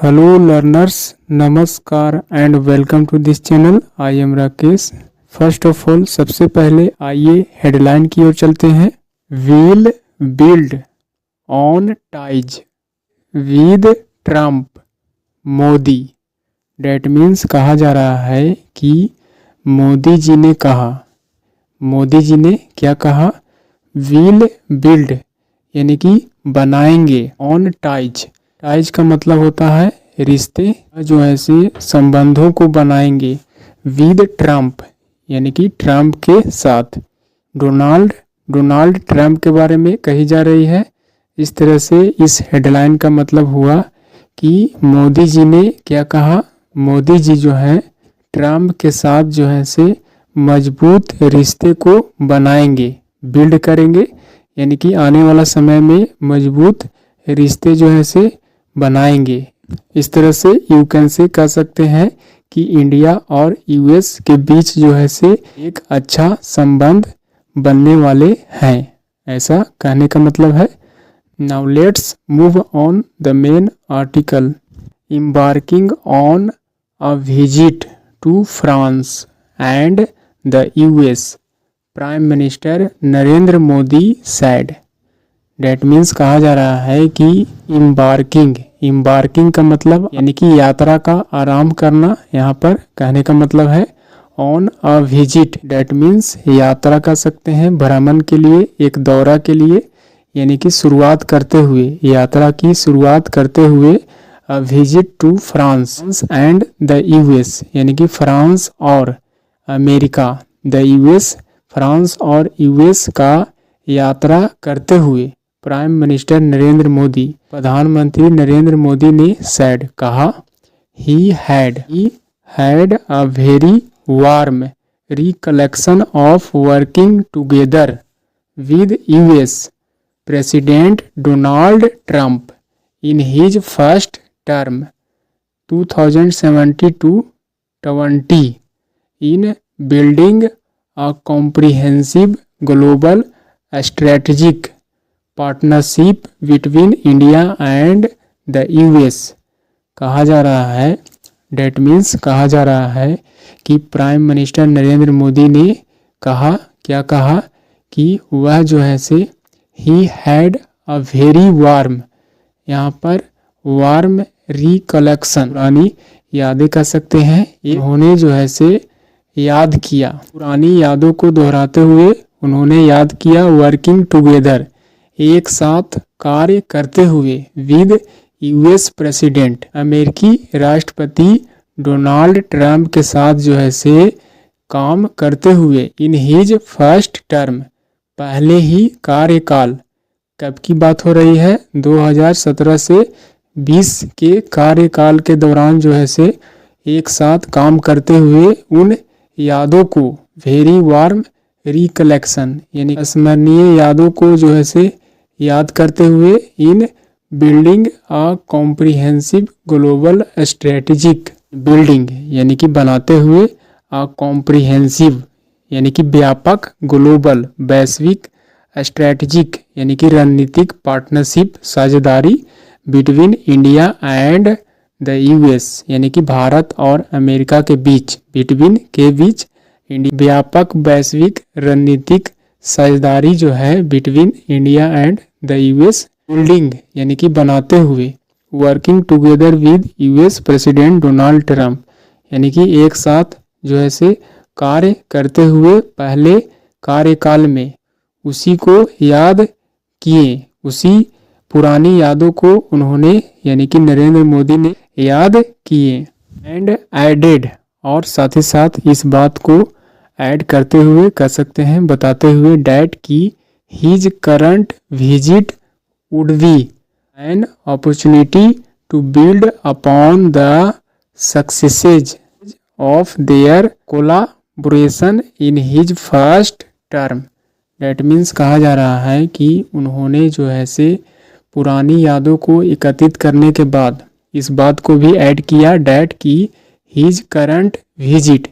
Hello learners, नमस्कार and welcome to this channel. I am Rakesh. First of all सबसे पहले आइए हेडलाइन की ओर चलते हैं. Will build on ties with Trump, Modi. That means कहा जा रहा है कि मोदी जी ने कहा, मोदी जी ने क्या कहा? Will build यानी कि बनाएंगे, on ties. टाइज का मतलब होता है रिश्ते, जो ऐसे संबंधों को बनाएंगे विद ट्रम्प यानी कि ट्रम्प के साथ. डोनाल्ड ट्रम्प के बारे में कही जा रही है. इस तरह से इस हेडलाइन का मतलब हुआ कि मोदी जी ने क्या कहा? मोदी जी जो है ट्रम्प के साथ जो है से मजबूत रिश्ते को बनाएंगे, बिल्ड करेंगे, यानी कि आने वाला समय में मजबूत रिश्ते जो है से बनाएंगे. इस तरह से यू कैन से कह सकते हैं कि इंडिया और यूएस के बीच जो है से एक अच्छा संबंध बनने वाले हैं, ऐसा कहने का मतलब है. Now let's move on the main article. Embarking on a visit to France and the US, prime minister Narendra Modi said. That means कहा जा रहा है कि इम्बार्किंग का मतलब यानी कि यात्रा का आरंभ करना, यहाँ पर कहने का मतलब है on a visit. That means यात्रा कर सकते हैं भ्रमण के लिए, एक दौरा के लिए, यानी कि शुरुआत करते हुए, यात्रा की शुरुआत करते हुए. A visit to France and the US यानी कि फ्रांस और अमेरिका, द यूएस फ्रांस और यूएस का यात्रा करते हुए प्राइम मिनिस्टर नरेंद्र मोदी, प्रधानमंत्री नरेंद्र मोदी ने सेड कहा, he had a very warm recollection of working together with US president Donald Trump in his first term 2017-20 in building a comprehensive global strategic partnership between India and the US. कहा जा रहा है, date means कहा जा रहा है कि prime minister Narendra Modi ने कहा, क्या कहा? कि वह जो है से he had a very warm, यहाँ पर वार्म रिकलेक्शन, पुरानी यादें कर सकते हैं. उन्होंने जो है से याद किया, पुरानी यादों को दोहराते हुए उन्होंने याद किया. वर्किंग टुगेदर, एक साथ कार्य करते हुए. विद यूएस प्रेसिडेंट, अमेरिकी राष्ट्रपति डोनाल्ड ट्रंप के साथ जो है से काम करते हुए. इन हिज फर्स्ट टर्म, पहले ही कार्यकाल. कब की बात हो रही है? 2017 से 20 के कार्यकाल के दौरान जो है से एक साथ काम करते हुए उन यादों को, वेरी वार्म रिकलेक्शन यानी स्मरणीय यादों को जो है से याद करते हुए. इन building a comprehensive global strategic, building यानी कि बनाते हुए, अ कॉम्प्रिहेंसिव यानी कि व्यापक, ग्लोबल वैश्विक, स्ट्रेटेजिक यानी कि रणनीतिक, पार्टनरशिप साझेदारी, between India and the US यानी कि भारत और अमेरिका के बीच, बिटवीन के बीच, व्यापक वैश्विक रणनीतिक साझेदारी जो है between India and the US. Building यानी कि बनाते हुए. Working together with US president Donald Trump यानी कि एक साथ जो है से कार्य करते हुए पहले कार्यकाल में. उसी को याद किए, उसी पुरानी यादों को उन्होंने यानी कि नरेंद्र मोदी ने याद किए. एंड एडेड, और साथ ही साथ इस बात को ऐड करते हुए कर सकते हैं, बताते हुए, डैट की his current visit would be an opportunity to build upon the successes of their collaboration in his first term. That means कहा जा रहा है कि उन्होंने जो है से पुरानी यादों को एकत्रित करने के बाद इस बात को भी ऐड किया, डैट की हिज करंट विजिट,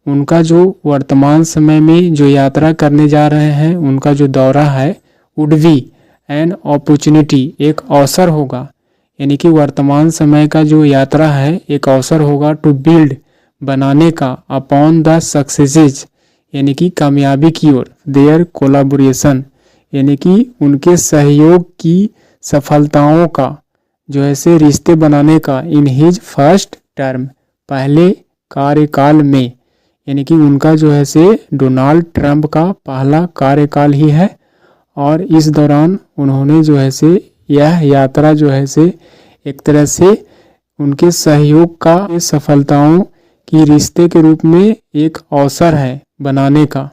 उनका जो वर्तमान समय में जो यात्रा करने जा रहे हैं, उनका जो दौरा है, वुड बी एन अपॉर्चुनिटी, एक अवसर होगा, यानी कि वर्तमान समय का जो यात्रा है एक अवसर होगा टू बिल्ड बनाने का अपॉन द सक्सेसेस यानी कि कामयाबी की ओर देयर कोलाबोरेशन यानी कि उनके सहयोग की सफलताओं का जो है से रिश्ते बनाने का इन हिज फर्स्ट टर्म पहले कार्यकाल में यानी कि उनका जो है से डोनाल्ड ट्रंप का पहला कार्यकाल ही है और इस दौरान उन्होंने जो है से यह यात्रा जो है से एक तरह से उनके सहयोग का सफलताओं की रिश्ते के रूप में एक अवसर है बनाने का,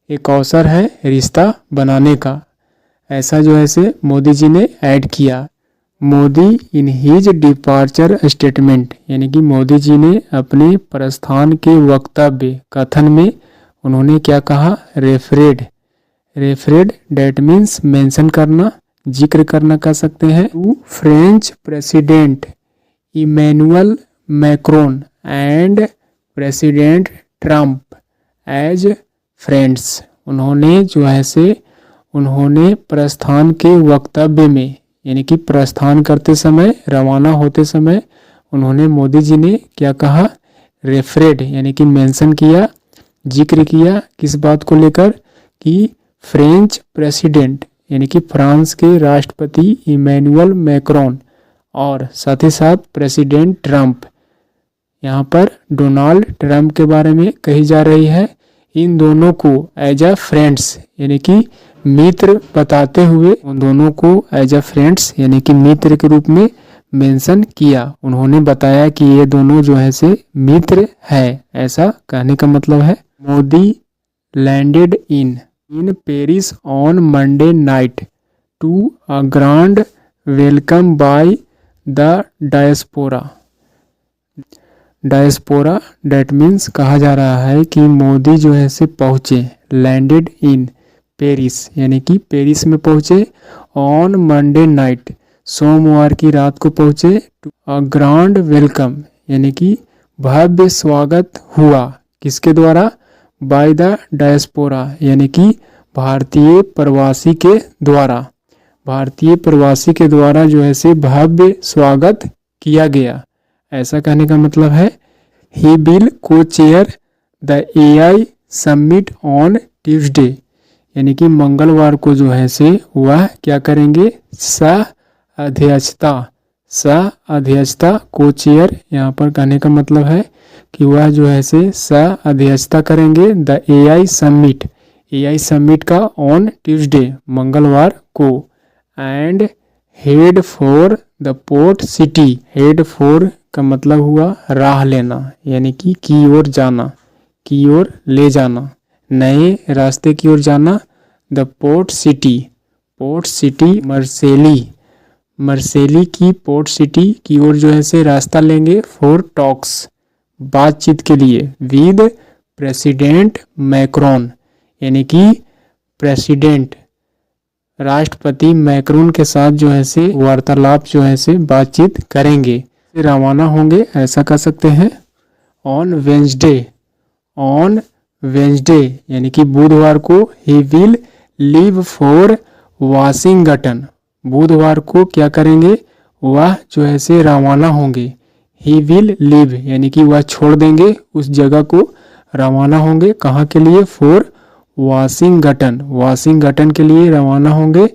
एक अवसर है रिश्ता बनाने का, ऐसा जो है से मोदी जी ने ऐड किया। Modi in his departure statement यानी कि मोदी जी ने अपने प्रस्थान के वक्तव्य कथन में उन्होंने क्या कहा, रेफरेड डेट मीन्स मेंशन करना, जिक्र करना कह सकते हैं, to French president Emmanuel Macron and president Trump as friends. उन्होंने जो है से उन्होंने प्रस्थान के वक्तव्य में यानी कि प्रस्थान करते समय, रवाना होते समय उन्होंने मोदी जी ने क्या कहा, रेफरेड यानी कि मेंशन किया, जिक्र किया किस बात को लेकर कि फ्रेंच प्रेसिडेंट यानी कि फ्रांस के राष्ट्रपति इमैनुअल मैक्रोन और साथ ही साथ प्रेसिडेंट ट्रंप, यहाँ पर डोनाल्ड ट्रंप के बारे में कही जा रही है, इन दोनों को एज अ फ्रेंड्स यानी कि मित्र बताते हुए उन दोनों को एज अ फ्रेंड्स यानी कि मित्र के रूप में मेंशन किया। उन्होंने बताया कि ये दोनों जो है से मित्र है, ऐसा कहने का मतलब है। Modi landed in Paris on Monday night to a grand welcome by the diaspora that means कहा जा रहा है कि मोदी जो है से पहुँचे, लैंडेड इन पेरिस यानी कि पेरिस में पहुँचे, ऑन मंडे नाइट सोमवार की रात को पहुँचे, टू अ ग्रांड वेलकम यानी कि भव्य स्वागत हुआ किसके द्वारा, बाय द डायस्पोरा यानी कि भारतीय प्रवासी के द्वारा, भारतीय प्रवासी के द्वारा जो है से भव्य स्वागत किया गया, ऐसा कहने का मतलब है। ही विल को chair the AI summit on Tuesday यानी कि मंगलवार को जो है से वह क्या करेंगे, सह अध्यक्षता को चेयर यहाँ पर कहने का मतलब है कि वह जो है से सह अध्यक्षता करेंगे द एआई समिट का ऑन ट्यूसडे मंगलवार को, and head for the port city, head for का मतलब हुआ राह लेना यानी कि की ओर जाना, की ओर ले जाना, नए रास्ते की ओर जाना, द पोर्ट सिटी मर्सेली की पोर्ट सिटी की ओर जो है से रास्ता लेंगे, फॉर टॉक्स बातचीत के लिए, विद प्रेसिडेंट मैक्रोन यानी कि प्रेसिडेंट राष्ट्रपति मैक्रोन के साथ जो है से वार्तालाप जो है से बातचीत करेंगे, रवाना होंगे, ऐसा कह सकते हैं। ऑन वेंसडे यानी कि बुधवार को, he will leave for Washington, बुधवार को क्या करेंगे, वह जो है से रवाना होंगे, ही विल लीव यानी कि वह छोड़ देंगे उस जगह को, रवाना होंगे कहाँ के लिए, फॉर वाशिंगटन के लिए रवाना होंगे,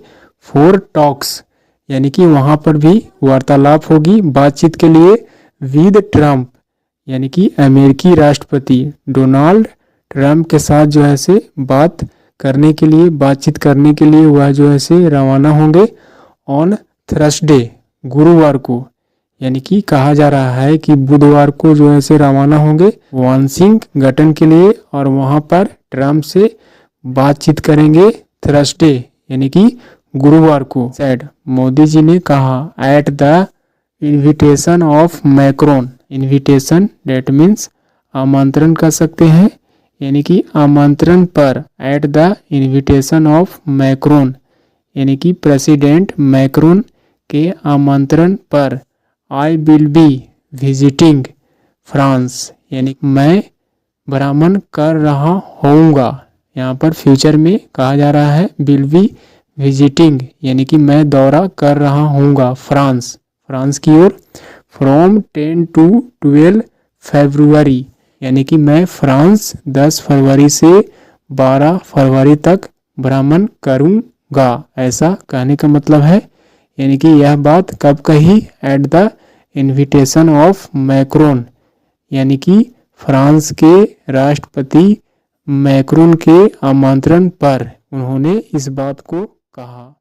फॉर टॉक्स यानी कि वहाँ पर भी वार्तालाप होगी बातचीत के लिए, विद ट्रंप यानी कि अमेरिकी राष्ट्रपति डोनाल्ड ट्रंप के साथ जो है से बातचीत करने के लिए वह जो है से रवाना होंगे, ऑन थर्सडे गुरुवार को यानी कि कहा जा रहा है कि बुधवार को जो है से रवाना होंगे वाशिंगटन के लिए और वहाँ पर ट्रंप से बातचीत करेंगे, थर्सडे यानी कि गुरुवार को। सैड मोदी जी ने कहा, at the invitation of Macron, invitation that means आमंत्रण कर सकते हैं यानी कि आमंत्रण पर, at the invitation of Macron यानी कि प्रेसिडेंट मैक्रोन के आमंत्रण पर, I will be visiting France यानी मैं भ्रमण कर रहा होऊंगा, यहाँ पर फ्यूचर में कहा जा रहा है, विल बी विजिटिंग यानी कि मैं दौरा कर रहा हूँगा फ्रांस, फ्रांस की ओर। फ्रॉम 10 to 12 फरवरी, यानी कि मैं फ्रांस 10 फरवरी से 12 फरवरी तक भ्रमण करूँगा, ऐसा कहने का मतलब है। यानी कि यह बात कब कही? At the invitation of Macron, यानी कि फ्रांस के राष्ट्रपति मैक्रोन के आमंत्रण पर उन्होंने इस बात को कहा।